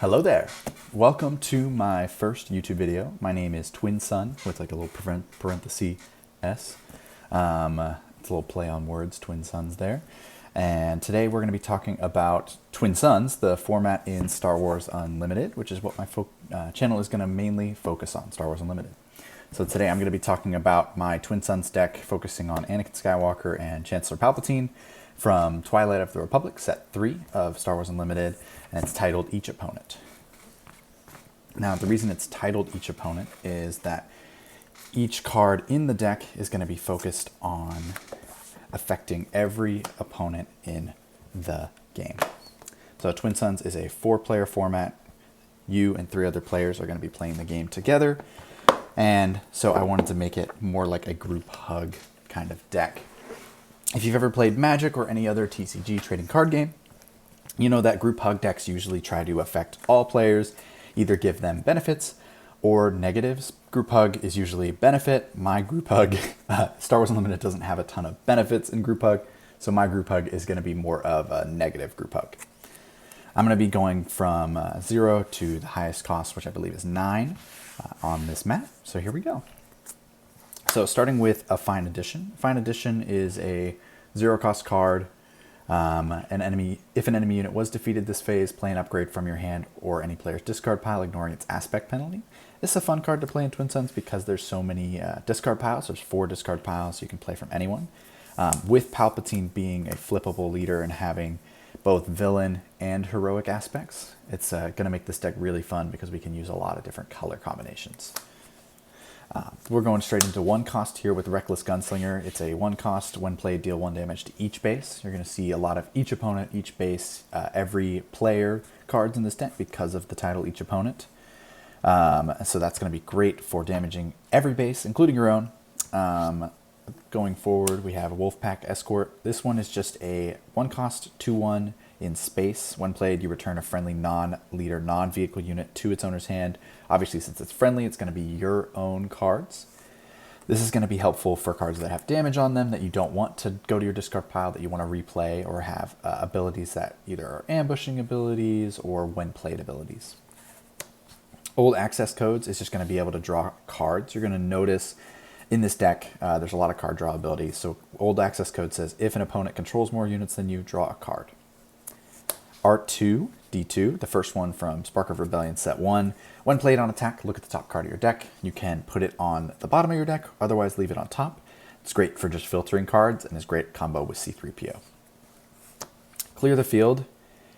Hello there. Welcome to my first YouTube video. My name is Twin Sun with like a little parenthesis S. It's a little play on words, Twin Suns there. And today we're going to be talking about Twin Suns, the format in Star Wars Unlimited, which is what my channel is going to mainly focus on, Star Wars Unlimited. So today I'm going to be talking about my Twin Suns deck, focusing on Anakin Skywalker and Chancellor Palpatine from Twilight of the Republic, set 3 of Star Wars Unlimited, and it's titled Each Opponent. Now, the reason it's titled Each Opponent is that each card in the deck is going to be focused on affecting every opponent in the game. So Twin Suns is a 4-player format. You and 3 other players are going to be playing the game together. And so I wanted to make it more like a group hug kind of deck. If you've ever played Magic or any other TCG trading card game, you know that group hug decks usually try to affect all players, either give them benefits or negatives. Group hug is usually a benefit. My group hug, Star Wars Unlimited doesn't have a ton of benefits in group hug, so my group hug is going to be more of a negative group hug. I'm going to be going from 0 to the highest cost, which I believe is 9 on this map. So here we go. So starting with a Fine Edition. Fine Edition is a 0-cost card. If an enemy unit was defeated this phase, play an upgrade from your hand or any player's discard pile, ignoring its aspect penalty. This is a fun card to play in Twin Suns because there's so many discard piles. There's 4 discard piles you can play from anyone. With Palpatine being a flippable leader and having both villain and heroic aspects, it's going to make this deck really fun because we can use a lot of different color combinations. We're going straight into 1 cost here with Reckless Gunslinger. It's a 1 cost. When played, deal 1 damage to each base. You're going to see a lot of each opponent, each base, every player cards in this deck because of the title Each Opponent. So that's going to be great for damaging every base, including your own. Going forward, we have Wolfpack Escort. This one is just a 1 cost, 2/1 in space. When played, you return a friendly non-leader, non-vehicle unit to its owner's hand. Obviously, since it's friendly, it's going to be your own cards. This is going to be helpful for cards that have damage on them that you don't want to go to your discard pile, that you want to replay, or have abilities that either are ambushing abilities or when played abilities. Old Access Codes is just going to be able to draw cards. You're going to notice in this deck, there's a lot of card draw abilities. So Old Access Code says, if an opponent controls more units than you, draw a card. Art 2, D2, the first one from Spark of Rebellion set 1. When played on attack, look at the top card of your deck. You can put it on the bottom of your deck, otherwise leave it on top. It's great for just filtering cards and is great combo with C-3PO. Clear the Field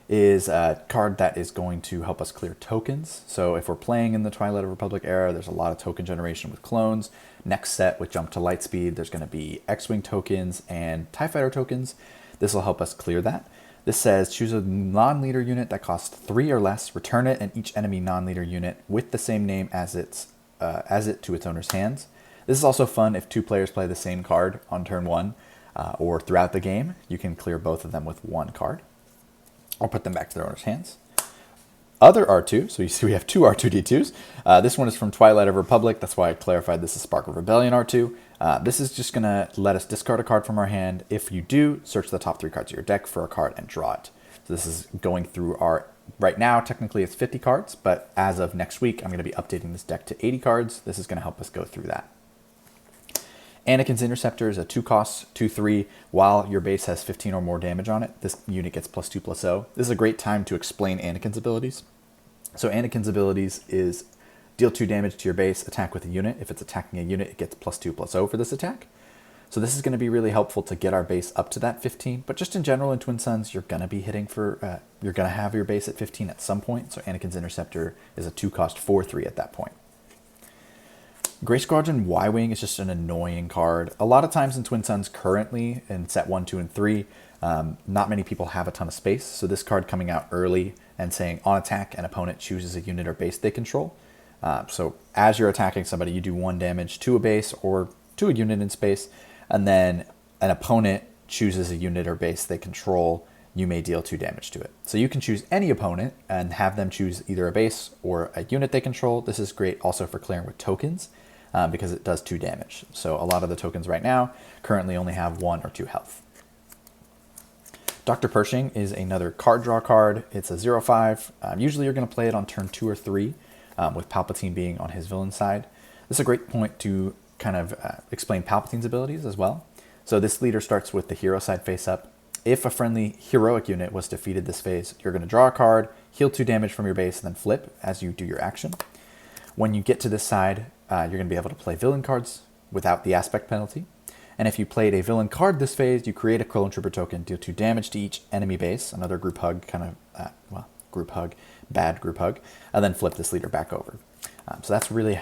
is a card that is going to help us clear tokens. So if we're playing in the Twilight of Republic era, there's a lot of token generation with clones. Next set with Jump to Lightspeed, there's going to be X-Wing tokens and TIE Fighter tokens. This will help us clear that. This says, choose a non-leader unit that costs 3 or less, return it and each enemy non-leader unit with the same name as it to its owner's hands. This is also fun if 2 players play the same card on turn 1 or throughout the game. You can clear both of them with 1 card or put them back to their owner's hands. Other R2, so you see we have 2 R2-D2s. This one is from Twilight of Republic. That's why I clarified this is Spark of Rebellion R2. This is just going to let us discard a card from our hand. If you do, search the top 3 cards of your deck for a card and draw it. So this is going through our, right now, technically it's 50 cards, but as of next week, I'm going to be updating this deck to 80 cards. This is going to help us go through that. Anakin's Interceptor is a 2 cost, 2/3. While your base has 15 or more damage on it, this unit gets +2/+0. This is a great time to explain Anakin's abilities. So Anakin's abilities is deal 2 damage to your base, attack with a unit. If it's attacking a unit, it gets +2/+0 for this attack. So this is going to be really helpful to get our base up to that 15. But just in general in Twin Suns, you're going to be hitting for, you're going to have your base at 15 at some point. So Anakin's Interceptor is a 2 cost, 4/3 at that point. Grey Squadron Y-Wing is just an annoying card. A lot of times in Twin Suns currently, in set 1, 2, and 3, not many people have a ton of space. So this card coming out early and saying, on attack, an opponent chooses a unit or base they control. So as you're attacking somebody, you do 1 damage to a base or to a unit in space, and then an opponent chooses a unit or base they control, you may deal 2 damage to it. So you can choose any opponent and have them choose either a base or a unit they control. This is great also for clearing with tokens. Because it does 2 damage. So a lot of the tokens right now currently only have 1 or 2 health. Dr. Pershing is another card draw card. It's a 0/5. Usually you're going to play it on turn 2 or 3, with Palpatine being on his villain side. This is a great point to kind of explain Palpatine's abilities as well. So this leader starts with the hero side face up. If a friendly heroic unit was defeated this phase, you're going to draw a card, heal 2 damage from your base, and then flip as you do your action. When you get to this side, you're going to be able to play villain cards without the aspect penalty. And if you played a villain card this phase, you create a Clone Trooper token, deal 2 damage to each enemy base, another group hug kind of, group hug, bad group hug, and then flip this leader back over. So that's really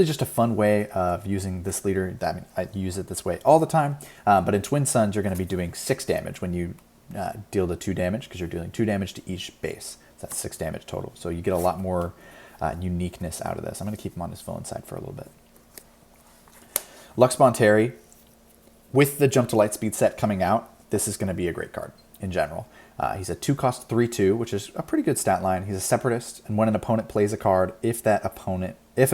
just a fun way of using this leader. I mean, I use it this way all the time, but in Twin Suns, you're going to be doing 6 damage when you deal the 2 damage, because you're dealing 2 damage to each base. So that's 6 damage total. So you get a lot more uniqueness out of this. I'm going to keep him on his villain side for a little bit. Lux Bonteri, with the Jump to Lightspeed set coming out, this is going to be a great card in general. He's a 2-cost 3/2, which is a pretty good stat line. He's a Separatist, and when an opponent plays a card, if an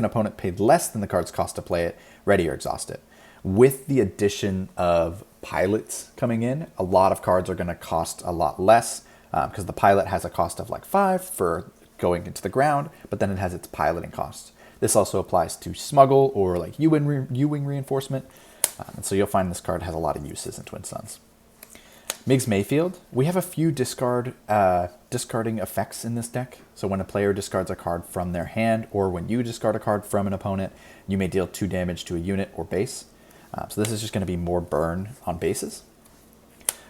opponent paid less than the card's cost to play it, ready or exhaust it. With the addition of pilots coming in, a lot of cards are going to cost a lot less, because the pilot has a cost of like 5 for going into the ground, but then it has its piloting cost. This also applies to Smuggle or like U-Wing reinforcement, and so you'll find this card has a lot of uses in Twin Suns. Migs Mayfield, we have a few discarding effects in this deck. So when a player discards a card from their hand, or when you discard a card from an opponent, you may deal 2 damage to a unit or base. So this is just going to be more burn on bases.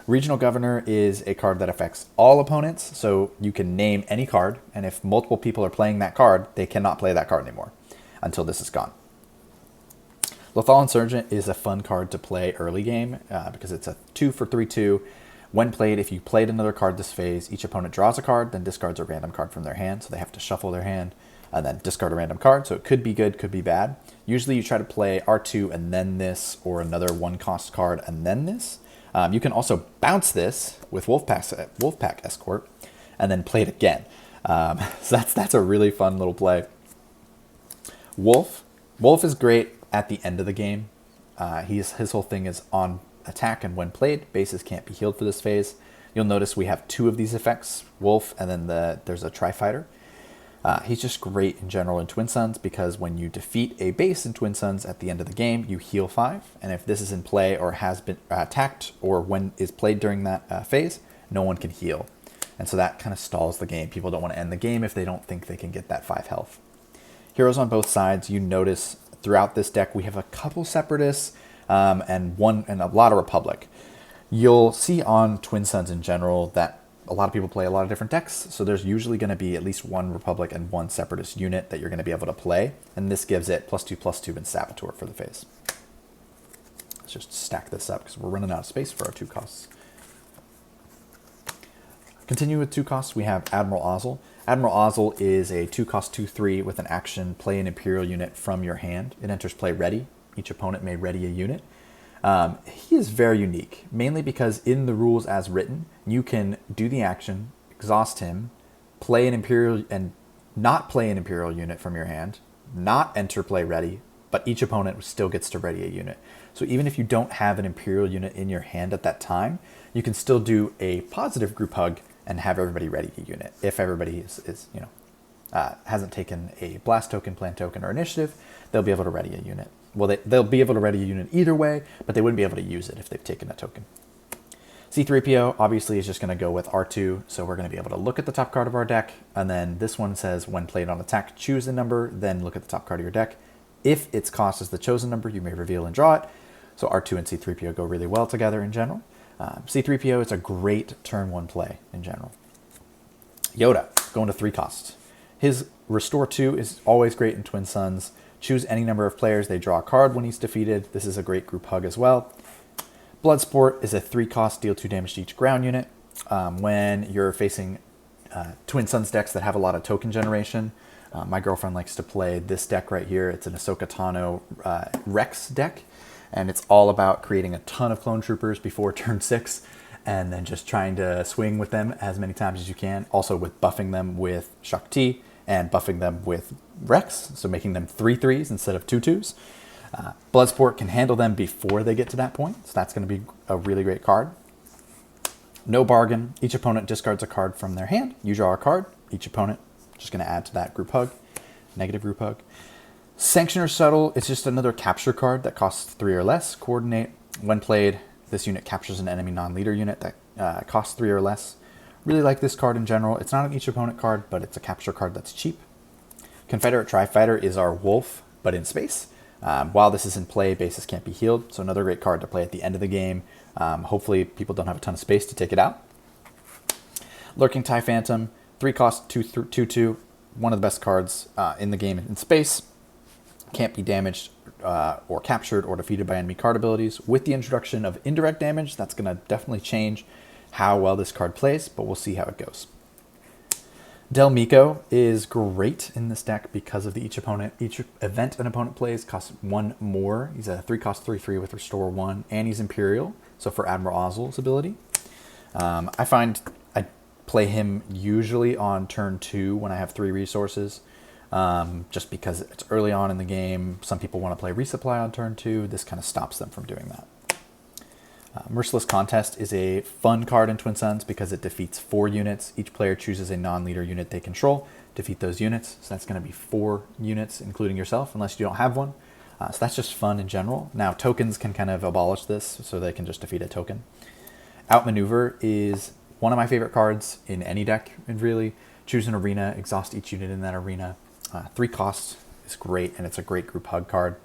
Regional Governor is a card that affects all opponents, so you can name any card, and if multiple people are playing that card, they cannot play that card anymore until this is gone. Lethal Insurgent is a fun card to play early game because it's a 2 for 3/2. When played, if you played another card this phase, each opponent draws a card, then discards a random card from their hand, so they have to shuffle their hand and then discard a random card, so it could be good, could be bad. Usually you try to play R2 and then this, or another 1-cost card and then this. You can also bounce this with Wolfpack Escort and then play it again. So that's a really fun little play. Wolf is great at the end of the game. His whole thing is on attack, and when played, bases can't be healed for this phase. You'll notice we have 2 of these effects, Wolf, and then there's a Tri-Fighter. He's just great in general in Twin Suns, because when you defeat a base in Twin Suns at the end of the game, you heal 5, and if this is in play or has been attacked, or when is played during that phase, no one can heal. And so that kind of stalls the game. People don't want to end the game if they don't think they can get that 5 health. Heroes on both sides, you notice throughout this deck we have a couple Separatists, and a lot of Republic. You'll see on Twin Suns in general that a lot of people play a lot of different decks, so there's usually going to be at least 1 Republic and 1 Separatist unit that you're going to be able to play, and this gives it +2/+2 and Saboteur for the phase. Let's just stack this up because we're running out of space for our 2 costs. Continue with 2 costs, we have Admiral Ozzel. Admiral Ozzel is a 2-cost 2/3 with an action, play an Imperial unit from your hand. It enters play ready. Each opponent may ready a unit. He is very unique, mainly because in the rules as written, you can do the action, exhaust him, play an Imperial, and not play an Imperial unit from your hand, not enter play ready, but each opponent still gets to ready a unit. So even if you don't have an Imperial unit in your hand at that time, you can still do a positive group hug and have everybody ready a unit. If everybody hasn't taken a blast token, plan token, or initiative, they'll be able to ready a unit. Well, they'll be able to ready a unit either way, but they wouldn't be able to use it if they've taken a token. C-3PO obviously is just going to go with R2, so we're going to be able to look at the top card of our deck, and then this one says when played on attack, choose a number, then look at the top card of your deck. If its cost is the chosen number, you may reveal and draw it. So R2 and C-3PO go really well together in general. C-3PO is a great turn 1 play in general. Yoda, going to 3 costs. His Restore 2 is always great in Twin Suns. Choose any number of players, they draw a card when he's defeated. This is a great group hug as well. Bloodsport is a 3-cost, deal 2 damage to each ground unit. When you're facing Twin Suns decks that have a lot of token generation, my girlfriend likes to play this deck right here. It's an Ahsoka Tano Rex deck, and it's all about creating a ton of clone troopers before turn 6, and then just trying to swing with them as many times as you can. Also with buffing them with Shakti, and buffing them with Rex, so making them 3/3s instead of 2/2s. Bloodsport can handle them before they get to that point, so that's going to be a really great card. No bargain. Each opponent discards a card from their hand. You draw a card. Each opponent just going to add to that group hug. Negative group hug. Sanctioner Subtle, it's just another capture card that costs 3 or less. Coordinate. When played, this unit captures an enemy non-leader unit that costs 3 or less. Really like this card in general. It's not an each opponent card, but it's a capture card that's cheap. Confederate Tri-Fighter is our wolf, but in space. While this is in play, bases can't be healed, so another great card to play at the end of the game. Hopefully people don't have a ton of space to take it out. Lurking TIE Phantom, 3 cost, 2/2, one of the best cards in the game in space. Can't be damaged or captured or defeated by enemy card abilities. With the introduction of indirect damage, that's going to definitely change how well this card plays, but we'll see how it goes. Del Miko is great in this deck because of each event an opponent plays costs 1 more. He's a 3 cost 3/3 with Restore 1, and he's Imperial, so for Admiral Ozzel's ability. I find I play him usually on turn 2 when I have 3 resources, just because it's early on in the game. Some people want to play Resupply on turn 2. This kind of stops them from doing that. Merciless Contest is a fun card in Twin Suns because it defeats 4 units. Each player chooses a non-leader unit they control. Defeat those units. So that's going to be 4 units, including yourself, unless you don't have one. So that's just fun in general. Now, tokens can kind of abolish this, so they can just defeat a token. Outmaneuver is one of my favorite cards in any deck, and really. Choose an arena, exhaust each unit in that arena. 3 costs is great, and it's a great group hug card.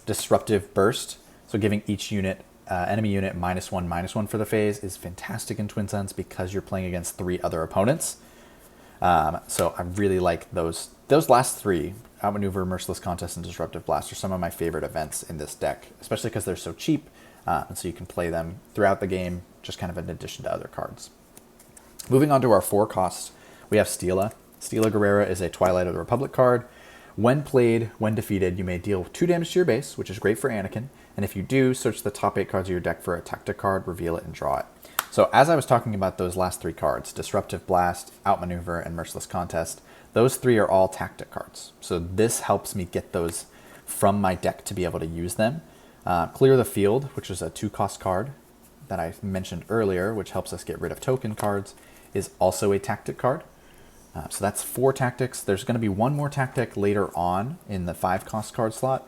Disruptive Burst, so giving each unit enemy unit -1/-1 for the phase is fantastic in Twin Suns because you're playing against 3 other opponents. So I really like those last 3, Outmaneuver, Merciless Contest, and Disruptive Blast, are some of my favorite events in this deck, especially because they're so cheap, and so you can play them throughout the game, just kind of in addition to other cards. Moving on to our 4 costs, we have Steela. Steela Guerrera is a Twilight of the Republic card. When played, when defeated, you may deal 2 damage to your base, which is great for Anakin. And if you do, search the top 8 cards of your deck for a tactic card, reveal it, and draw it. So as I was talking about those last 3 cards, Disruptive Blast, Outmaneuver, and Merciless Contest, those 3 are all tactic cards. So this helps me get those from my deck to be able to use them. Clear the Field, which is a 2-cost card that I mentioned earlier, which helps us get rid of token cards, is also a tactic card. So that's 4 tactics. There's going to be 1 more tactic later on in the 5-cost card slot.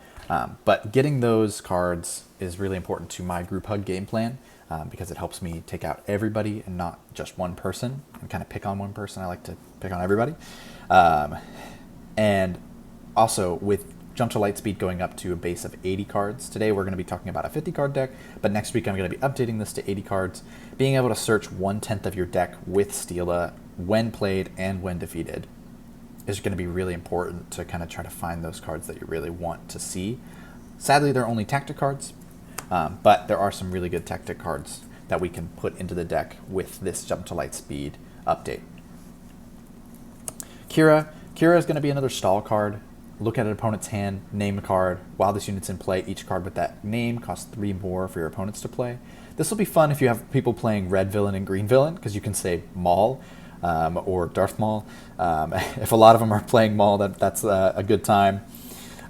But getting those cards is really important to my group hug game plan because it helps me take out everybody and not just one person and kind of pick on one person. I like to pick on everybody. And also with Jump to Lightspeed going up to a base of 80 cards. Today we're going to be talking about a 50 card deck, but next week I'm going to be updating this to 80 cards. Being able to search 1/10 of your deck with Steela when played and when defeated is going to be really important to kind of try to find those cards that you really want to see. Sadly, they're only tactic cards, but there are some really good tactic cards that we can put into the deck with this Jump to Lightspeed update. Kira is going to be another stall card. Look at an opponent's hand, name a card. While this unit's in play, each card with that name costs 3 more for your opponents to play. This will be fun if you have people playing red villain and green villain, because you can say Maul or Darth Maul. If a lot of them are playing Maul, that's a good time.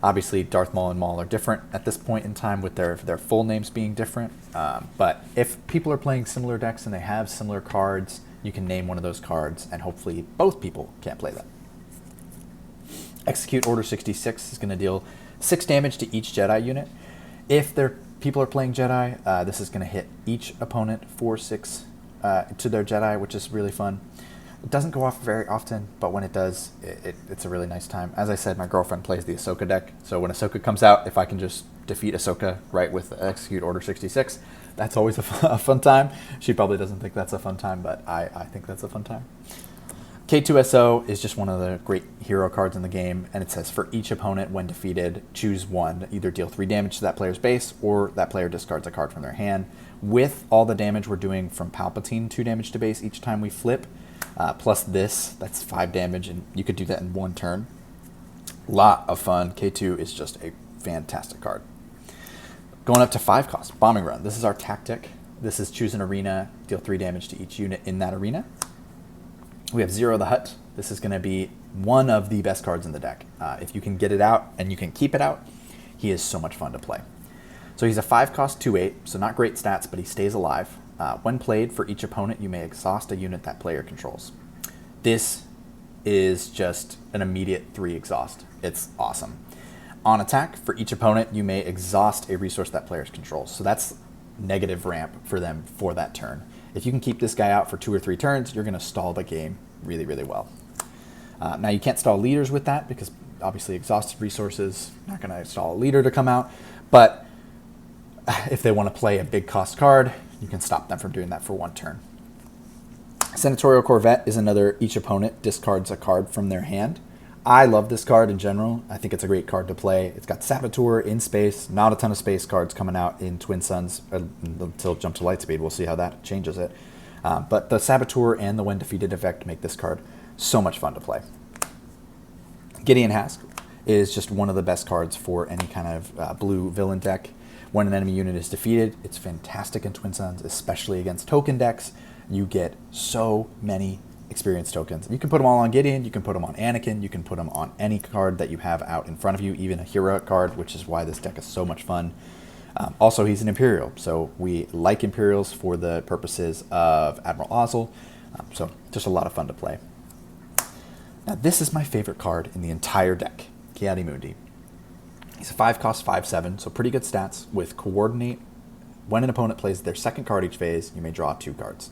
Obviously, Darth Maul and Maul are different at this point in time with their full names being different. But if people are playing similar decks and they have similar cards, you can name one of those cards, and hopefully both people can't play that. Execute Order 66 is going to deal 6 damage to each Jedi unit. If people are playing Jedi, this is going to hit each opponent for 6 to their Jedi, which is really fun. It doesn't go off very often, but when it does, it's a really nice time. As I said, my girlfriend plays the Ahsoka deck, so when Ahsoka comes out, if I can just defeat Ahsoka right with Execute Order 66, that's always a fun time. She probably doesn't think that's a fun time, but I think that's a fun time. K2SO is just one of the great hero cards in the game, and it says for each opponent when defeated, choose one. Either deal 3 damage to that player's base, or that player discards a card from their hand. With all the damage we're doing from Palpatine, 2 damage to base each time we flip, plus this, that's 5 damage, and you could do that in 1 turn. Lot of fun. K2 is just a fantastic card. Going up to 5 cost, Bombing Run. This is our tactic. This is choose an arena, deal 3 damage to each unit in that arena. We have Zero the Hutt. This is going to be one of the best cards in the deck. If you can get it out and you can keep it out, he is so much fun to play. So he's a 5 cost 2/8, so not great stats, but he stays alive. When played, for each opponent, you may exhaust a unit that player controls. This is just an immediate 3 exhaust. It's awesome. On attack, for each opponent, you may exhaust a resource that players controls. So that's negative ramp for them for that turn. If you can keep this guy out for 2 or 3 turns, you're going to stall the game really, really well. Now, you can't stall leaders with that because obviously exhausted resources, not going to stall a leader to come out. But if they want to play a big cost card, you can stop them from doing that for 1 turn. Senatorial Corvette is another, each opponent discards a card from their hand. I love this card in general. I think it's a great card to play. It's got Saboteur in space, not a ton of space cards coming out in Twin Suns until Jump to Lightspeed. We'll see how that changes it. But the Saboteur and the When Defeated effect make this card so much fun to play. Gideon Hask is just one of the best cards for any kind of blue villain deck. When an enemy unit is defeated, it's fantastic in Twin Suns, especially against token decks. You get so many experience tokens. You can put them all on Gideon, you can put them on Anakin, you can put them on any card that you have out in front of you, even a hero card, which is why this deck is so much fun. Also, he's an Imperial, so we like Imperials for the purposes of Admiral Ozzel, so just a lot of fun to play. Now, this is my favorite card in the entire deck, Ki-Adi-Mundi. He's a 5-cost 5/7, so pretty good stats with Coordinate. When an opponent plays their second card each phase, you may draw 2 cards.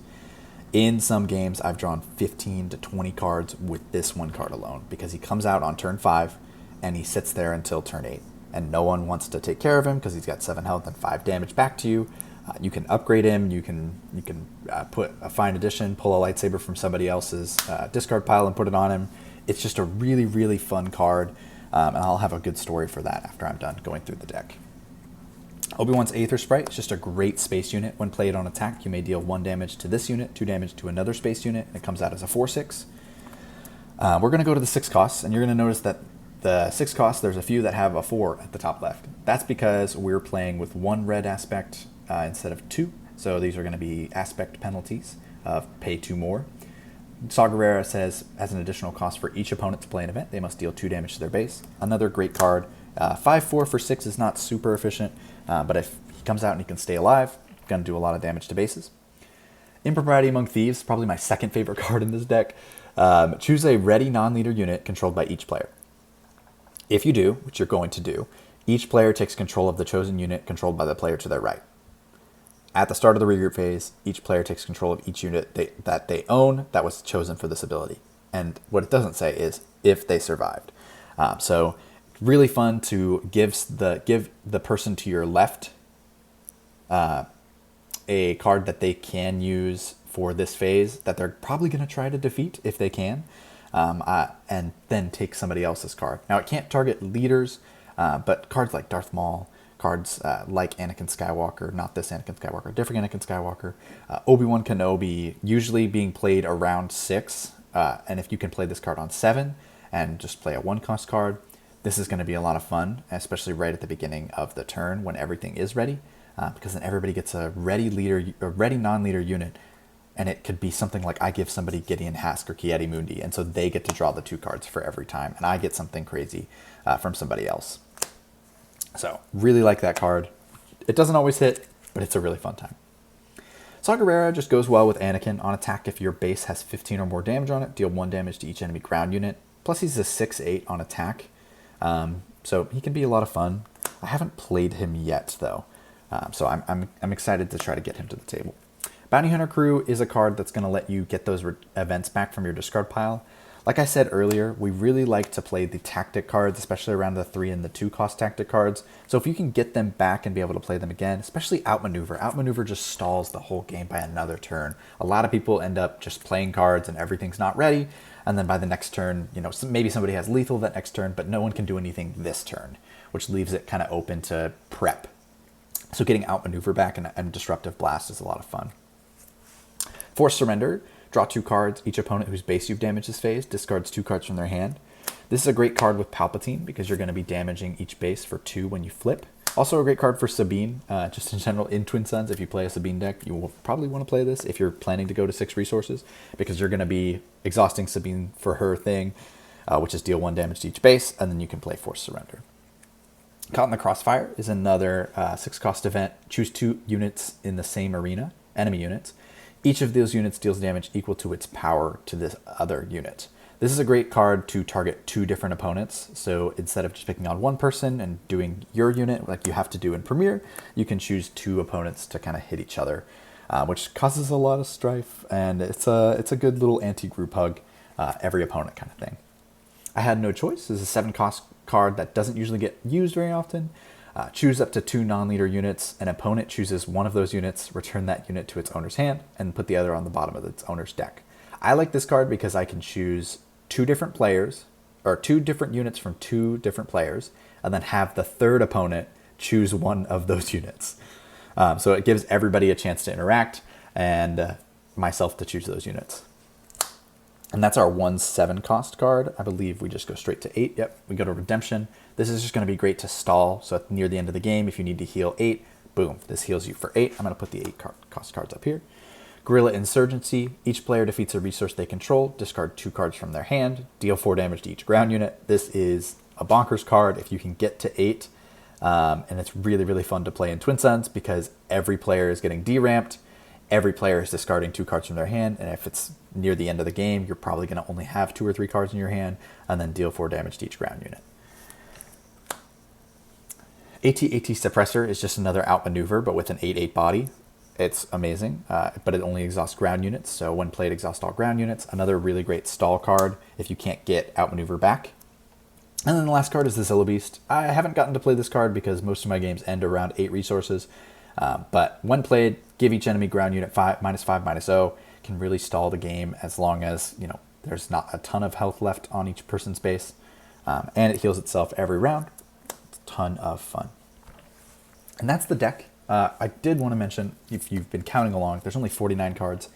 In some games, I've drawn 15 to 20 cards with this 1 card alone because he comes out on turn 5 and he sits there until turn 8. And no one wants to take care of him because he's got 7 health and 5 damage back to you. You can upgrade him. You can put a Fine Edition, pull a lightsaber from somebody else's discard pile and put it on him. It's just a really, really fun card. And I'll have a good story for that after I'm done going through the deck. Obi-Wan's Aether Sprite is just a great space unit. When played on attack, you may deal 1 damage to this unit, 2 damage to another space unit. It comes out as a 4/6. We're going to go to the 6 costs, and you're going to notice that the 6 costs, there's a few that have a 4 at the top left. That's because we're playing with 1 red aspect instead of 2. So these are going to be aspect penalties of pay 2 more. Saw Gerrera says, as an additional cost for each opponent to play an event, they must deal 2 damage to their base. Another great card. 5/4 for 6 is not super efficient, but if he comes out and he can stay alive, going to do a lot of damage to bases. Impropriety Among Thieves, probably my second favorite card in this deck. Choose a ready non-leader unit controlled by each player. If you do, which you're going to do, each player takes control of the chosen unit controlled by the player to their right. At the start of the regroup phase, each player takes control of each unit that they own that was chosen for this ability. And what it doesn't say is if they survived. So really fun to give the person to your left a card that they can use for this phase that they're probably going to try to defeat if they can, and then take somebody else's card. Now, it can't target leaders, but cards like Darth Maul, cards like Anakin Skywalker, not this Anakin Skywalker, different Anakin Skywalker, Obi-Wan Kenobi, usually being played around 6, and if you can play this card on 7 and just play a 1-cost card, this is going to be a lot of fun, especially right at the beginning of the turn when everything is ready, because then everybody gets a ready non-leader unit, and it could be something like I give somebody Gideon Hask or Ki-Adi-Mundi, and so they get to draw the 2 cards for every time, and I get something crazy from somebody else. So really like that card. It doesn't always hit, but it's a really fun time. Saw Gerrera just goes well with Anakin. On attack, if your base has 15 or more damage on it, deal 1 damage to each enemy ground unit. Plus he's a 6/8 on attack. So he can be a lot of fun. I haven't played him yet though, so I'm excited to try to get him to the table. Bounty Hunter Crew is a card that's going to let you get those events back from your discard pile. Like I said earlier, we really like to play the tactic cards, especially around the 3 and the 2-cost tactic cards. So if you can get them back and be able to play them again, especially Outmaneuver. Outmaneuver just stalls the whole game by another turn. A lot of people end up just playing cards and everything's not ready. And then by the next turn, maybe somebody has lethal that next turn, but no one can do anything this turn, which leaves it kind of open to prep. So getting Outmaneuver back and Disruptive Blast is a lot of fun. Forced Surrender. Draw 2 cards. Each opponent whose base you've damaged this phase discards 2 cards from their hand. This is a great card with Palpatine because you're going to be damaging each base for 2 when you flip. Also a great card for Sabine, just in general in Twin Suns. If you play a Sabine deck, you will probably want to play this if you're planning to go to 6 resources because you're going to be exhausting Sabine for her thing, which is deal 1 damage to each base, and then you can play Forced Surrender. Caught in the Crossfire is another 6-cost event. Choose 2 units in the same arena enemy units. Each of those units deals damage equal to its power to this other unit. This is a great card to target 2 different opponents. So instead of just picking on one person and doing your unit like you have to do in Premier, you can choose 2 opponents to kind of hit each other, which causes a lot of strife, and it's a good little anti-group hug, every opponent kind of thing. I had no choice. This is a 7-cost card that doesn't usually get used very often. Choose up to 2 non-leader units. An opponent chooses one of those units, return that unit to its owner's hand, and put the other on the bottom of its owner's deck. I like this card because I can choose 2 different players, or 2 different units from 2 different players, and then have the third opponent choose one of those units. So it gives everybody a chance to interact, and myself to choose those units. And that's our 1/7 cost card. I believe we just go straight to 8. Yep, we go to Redemption. This is just going to be great to stall. So at near the end of the game, if you need to heal 8, boom, this heals you for 8. I'm going to put the 8 cost cards up here. Guerrilla Insurgency. Each player defeats a resource they control. Discard 2 cards from their hand. Deal 4 damage to each ground unit. This is a bonkers card if you can get to 8. And it's really, really fun to play in Twin Suns because every player is getting deramped. Every player is discarding 2 cards from their hand, and if it's near the end of the game, you're probably going to only have 2 or 3 cards in your hand, and then deal 4 damage to each ground unit. AT-AT Suppressor is just another outmaneuver, but with an 8/8 body. It's amazing, but it only exhausts ground units, so when played, exhaust all ground units. Another really great stall card if you can't get outmaneuver back. And then the last card is the Zilla Beast. I haven't gotten to play this card because most of my games end around 8 resources. But when played, give each enemy ground unit -5/-0. Can really stall the game as long as there's not a ton of health left on each person's base, and it heals itself every round. It's a ton of fun. And that's the deck. I did want to mention, if you've been counting along, there's only 49 cards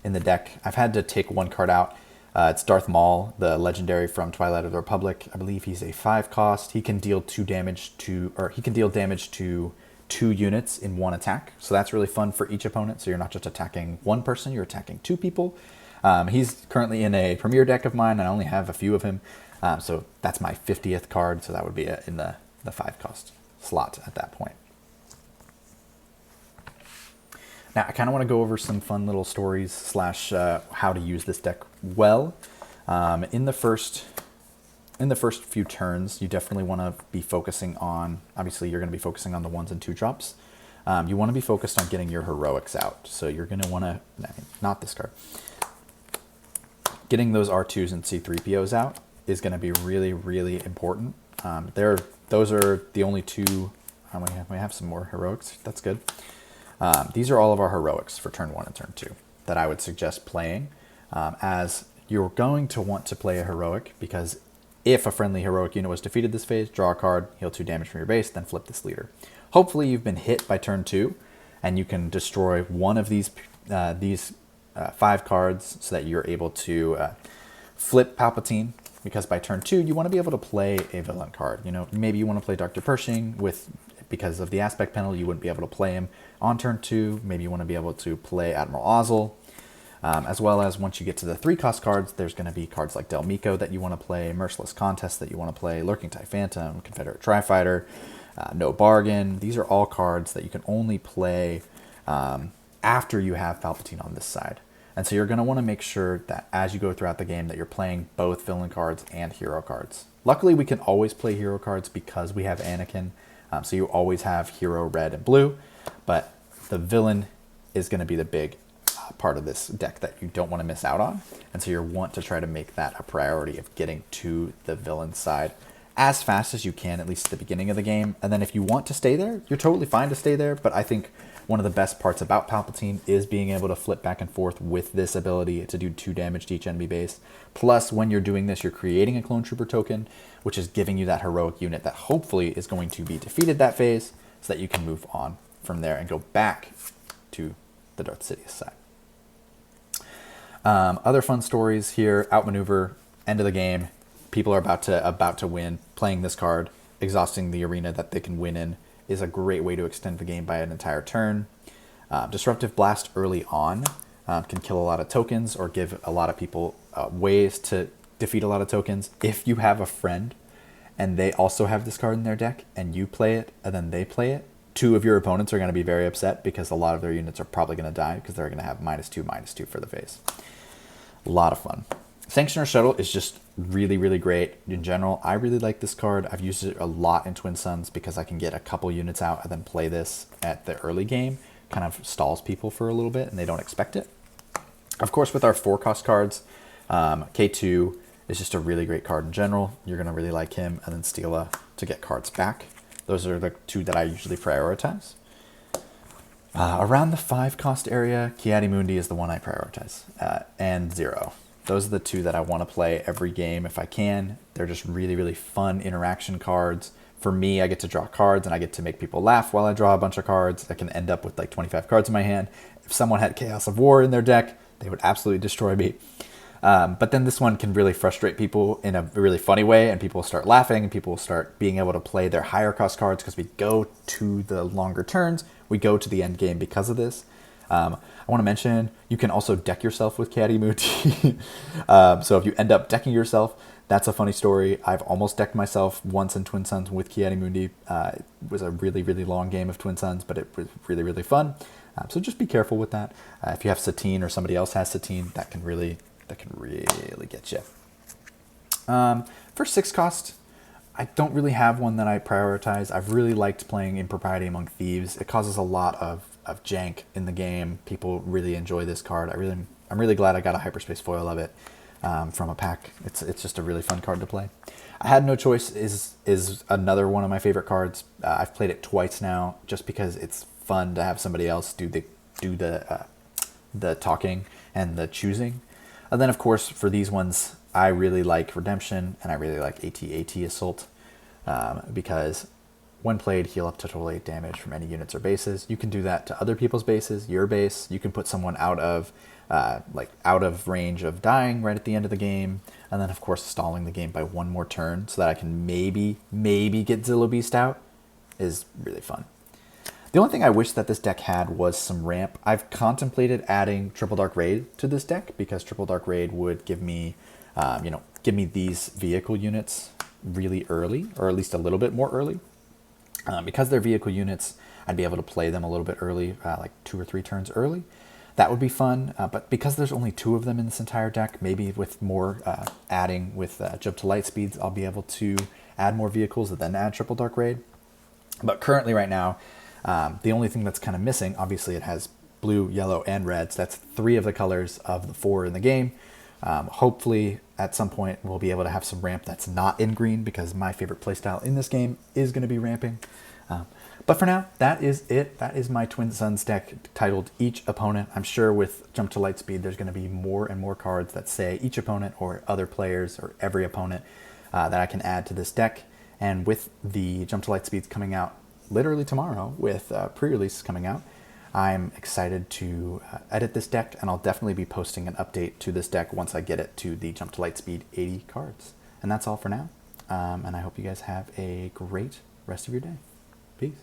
in the deck. I've had to take 1 card out. It's Darth Maul, the legendary from Twilight of the Republic. I believe he's a 5-cost. He can deal damage to 2 units in 1 attack. So that's really fun for each opponent. So you're not just attacking 1 person, you're attacking 2 people. He's currently in a Premier deck of mine. I only have a few of him. So that's my 50th card. So that would be in the 5-cost slot at that point. Now, I kind of want to go over some fun little stories / how to use this deck well. In the first few turns, you definitely want to be focusing on, obviously you're going to be focusing on the 1s and 2 drops. You want to be focused on getting your heroics out. So you're going to want to, not this card. Getting those R2s and C3POs out is going to be really, really important. Those are the only 2, we have some more heroics, that's good. These are all of our heroics for turn 1 and turn 2 that I would suggest playing, as you're going to want to play a heroic because if a friendly heroic unit was defeated this phase, draw a card, heal 2 damage from your base, then flip this leader. Hopefully you've been hit by turn 2 and you can destroy one of these 5 cards so that you're able to flip Palpatine, because by turn 2 you want to be able to play a villain card. Maybe you want to play Dr. Pershing because of the aspect penalty, you wouldn't be able to play him on turn 2. Maybe you want to be able to play Admiral Ozzel. As well as once you get to the 3-cost cards, there's going to be cards like Del Meeko that you want to play, Merciless Contest that you want to play, Lurking TIE Phantom, Confederate Tri-Fighter, No Bargain. These are all cards that you can only play after you have Palpatine on this side. And so you're going to want to make sure that as you go throughout the game that you're playing both villain cards and hero cards. Luckily, we can always play hero cards because we have Anakin. So you always have hero red and blue, but the villain is going to be the big part of this deck that you don't want to miss out on. And so you want to try to make that a priority of getting to the villain side as fast as you can, at least at the beginning of the game. And then if you want to stay there, you're totally fine to stay there. But I think one of the best parts about Palpatine is being able to flip back and forth with this ability to do 2 damage to each enemy base. Plus, when you're doing this, you're creating a clone trooper token, which is giving you that heroic unit that hopefully is going to be defeated that phase so that you can move on from there and go back to the Darth Sidious side. Other fun stories here: outmaneuver, end of the game. People are about to win. Playing this card, exhausting the arena that they can win in, is a great way to extend the game by an entire turn. Disruptive Blast early on can kill a lot of tokens or give a lot of people ways to defeat a lot of tokens. If you have a friend and they also have this card in their deck and you play it and then they play it, two of your opponents are going to be very upset because a lot of their units are probably going to die because they're going to have -2/-2 for the face. A lot of fun. Sanctioner Shuttle is just really, really great in general. I really like this card. I've used it a lot in Twin Suns because I can get a couple units out and then play this at the early game. Kind of stalls people for a little bit and they don't expect it. Of course, with our 4-cost cards, K2 is just a really great card in general. You're going to really like him, and then Steela to get cards back. Those are the two that I usually prioritize. Around the 5-cost area, Ki-Adi-Mundi is the one I prioritize, and Zero. Those are the two that I want to play every game if I can. They're just really, really fun interaction cards. For me, I get to draw cards, and I get to make people laugh while I draw a bunch of cards. I can end up with like 25 cards in my hand. If someone had Chaos of War in their deck, they would absolutely destroy me. But then this one can really frustrate people in a really funny way, and people will start laughing, and people will start being able to play their higher cost cards because we go to the longer turns. We go to the end game because of this. I want to mention, you can also deck yourself with Ki-Adi-Mundi. So if you end up decking yourself, that's a funny story. I've almost decked myself once in Twin Suns with Ki-Adi-Mundi. It was a really, really long game of Twin Suns, but it was really, really fun. So just be careful with that. If you have Satine or somebody else has Satine, that can really get you. For 6-cost, I don't really have one that I prioritize. I've really liked playing Impropriety Among Thieves. It causes a lot of jank in the game. People really enjoy this card. I'm really glad I got a hyperspace foil of it from a pack. It's just a really fun card to play. I Had No Choice is another one of my favorite cards. I've played it twice now just because it's fun to have somebody else do the talking and the choosing. And then, of course, for these ones, I really like Redemption, and I really like AT-AT Assault, because when played, heal up to total 8 damage from any units or bases. You can do that to other people's bases, your base. You can put someone out of range of dying right at the end of the game, and then, of course, stalling the game by one more turn so that I can maybe get Zillo Beast out is really fun. The only thing I wish that this deck had was some ramp. I've contemplated adding Triple Dark Raid to this deck because Triple Dark Raid would give me, these vehicle units really early, or at least a little bit more early. Because they're vehicle units, I'd be able to play them a little bit early, like 2 or 3 turns early. That would be fun, but because there's only 2 of them in this entire deck, maybe with more adding with Jump to Light Speeds, I'll be able to add more vehicles and then add Triple Dark Raid. But currently right now, the only thing that's kind of missing, obviously it has blue, yellow, and red. So that's 3 of the colors of the 4 in the game. Hopefully at some point we'll be able to have some ramp that's not in green, because my favorite playstyle in this game is going to be ramping. But for now, that is it. That is my Twin Suns deck titled Each Opponent. I'm sure with Jump to Lightspeed, there's going to be more and more cards that say each opponent or other players or every opponent that I can add to this deck. And with the Jump to Lightspeeds coming out literally tomorrow, with pre-release coming out, I'm excited to edit this deck, and I'll definitely be posting an update to this deck once I get it to the Jump to Lightspeed 80 cards. And that's all for now. And I hope you guys have a great rest of your day. Peace.